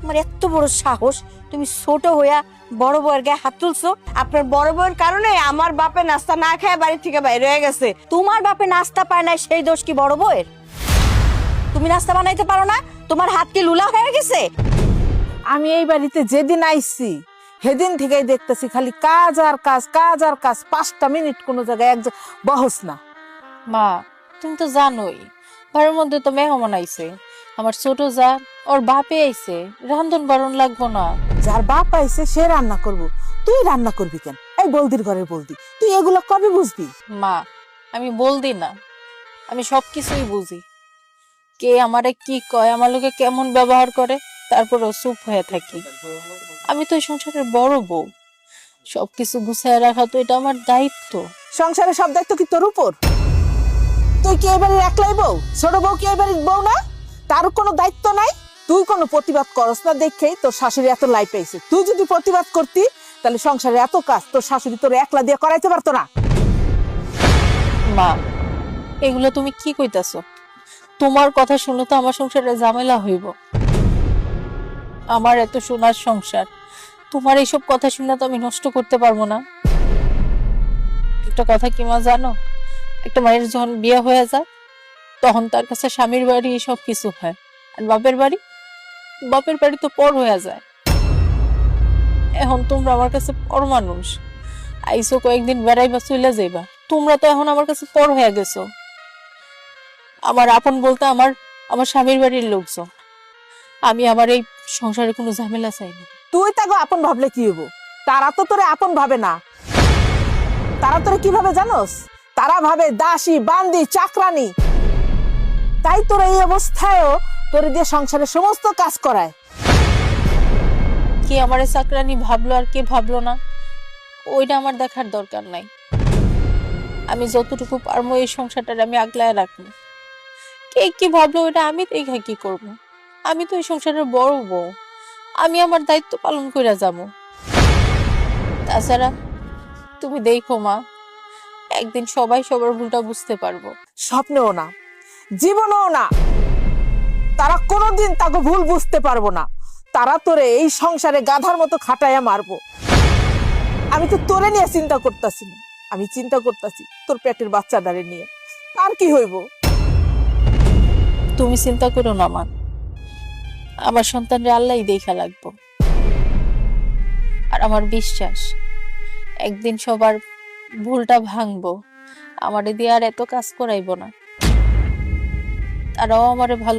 আমার এত বড় সাহস, তুমি ছোট হইয়া বড় বউয়ের গায়ে হাত তুলছো। আপনার বড় বউয়ের কারণে আমার বাপে নাস্তা না খেয়ে বাড়ি থেকে বাইরে হয়ে গেছে। তোমার বাপে নাস্তা পায় না, সেই দোষ কি বড় বউয়ের? তুমি নাস্তা বানাইতে পারো না? তোমার হাত কি লুলা হয়ে গেছে? আমি এই বাড়িতে যেদিন আইছি সেদিন থেকেই দেখতেছি খালি কাজ আর কাজ, কাজ আর কাজ। 5টা মিনিট কোনো জায়গায় বহস না। মা, তুমি তো জানোই ঘরের মধ্যে তো মেহমান আইছে। আমার ছোট যা, ওর বাপে আইছে, রান্ধন বারণ লাগবো না। যার বাপ আইছে সে রান্না করব, তুই রান্না করবি কেন? এই বলদির ঘরে বলদি, তুই এগুলো কবে বুঝবি? মা, আমি বলদি না, আমি সবকিছুই বুঝি। কে আমারে কি কয়, আমার লোকে কেমন ব্যবহার করে, তারপরও চুপ হয়ে থাকি। আমি তো এই সংসারের বড় বউ, সবকিছু গুছায় রাখা তো এটা আমার দায়িত্ব। সংসারের সব দায়িত্ব কি তোর উপর? তুই কি এই বাড়ির একলাই বউ? ছোট বউ কি এই বাড়ির বউ না? তার কোনো দায়িত্ব নাই? তুই কোনো প্রতিবাদ করস না দেখেই তোর শাশুড়ি এত লাই পেয়েছে। তুই যদি প্রতিবাদ করতি তাহলে সংসারে এত কাজ তোর শাশুড়ি তোর একলা দিয়ে করাইতে পারতো না। মা, এগুলো তুমি কি কইতাছ? তোমার কথা শুনে তো আমার সংসারে ঝামেলা হইব। আমার এত সোনার সংসার, তোমার এইসব কথা শুনে তো আমি নষ্ট করতে পারবো না। একটা কথা কি মা জানো, একটা মায়ের যখন বিয়ে হয়ে যায় তখন তার কাছে স্বামীর বাড়ি সব কিছু হয়, আর বাপের বাড়ি তো পর হয়ে যায়। এখন তোমরা আমার কাছে পর মানুষ, আইসো কয়েকদিন বেড়াইবা চলে যাইবা, তোমরা তো এখন আমার কাছে পর হয়ে গেছো। আমার আপন বলতে আমার আমার স্বামীর বাড়ির লোকজন। আমি আমার এই সংসারে কোনো ঝামেলা চাই না। তুই তাকে আপন ভাবলে কি হবো? তারা তো তোরে আপন ভাবে না। তারা তোরে কিভাবে জানোস? তারা ভাবে দাসী, বান্দি, চাকরানি। তাই তোর এই অবস্থায়ও তোরে দিয়ে সংসারের সমস্ত কাজ করায়। কে আমারে চাকরানি ভাবলো আর কে ভাবলো না, ওইটা আমার দেখার দরকার নাই। আমি যতটুকু পারবো এই সংসারটা আমি আগলায় রাখবো। কে কি ভাবলো ওইটা আমি দেখা কি করব? আমি তো এই সংসারের বড় বউ, আমি আমার দায়িত্ব পালন করে যাব। তাছাড়া তুমি দেখো মা, একদিন সবাই সবার ভুলটা বুঝতে পারবো। স্বপ্নেও না, জীবনেও না। তারা কোনোদিন তাকে ভুল বুঝতে পারবো না। তারা তোরে এই সংসারে গাধার মতো খাটাইয়া মারবো। আমি তো তোরে নিয়ে চিন্তা করতেছি না, আমি চিন্তা করতেছি তোর পেটের বাচ্চাটারে নিয়ে। আর কি হইব? তুমি চিন্তা করো না মা, আমার সন্তানরা আল্লাহই দেখা লাগবো। আর আমার বিশ্বাস একদিন সবার ভুলটা ভাঙবো, আমারে দিয়ে আর এত কাজ করাইবো না। তারাও আমারে ভালো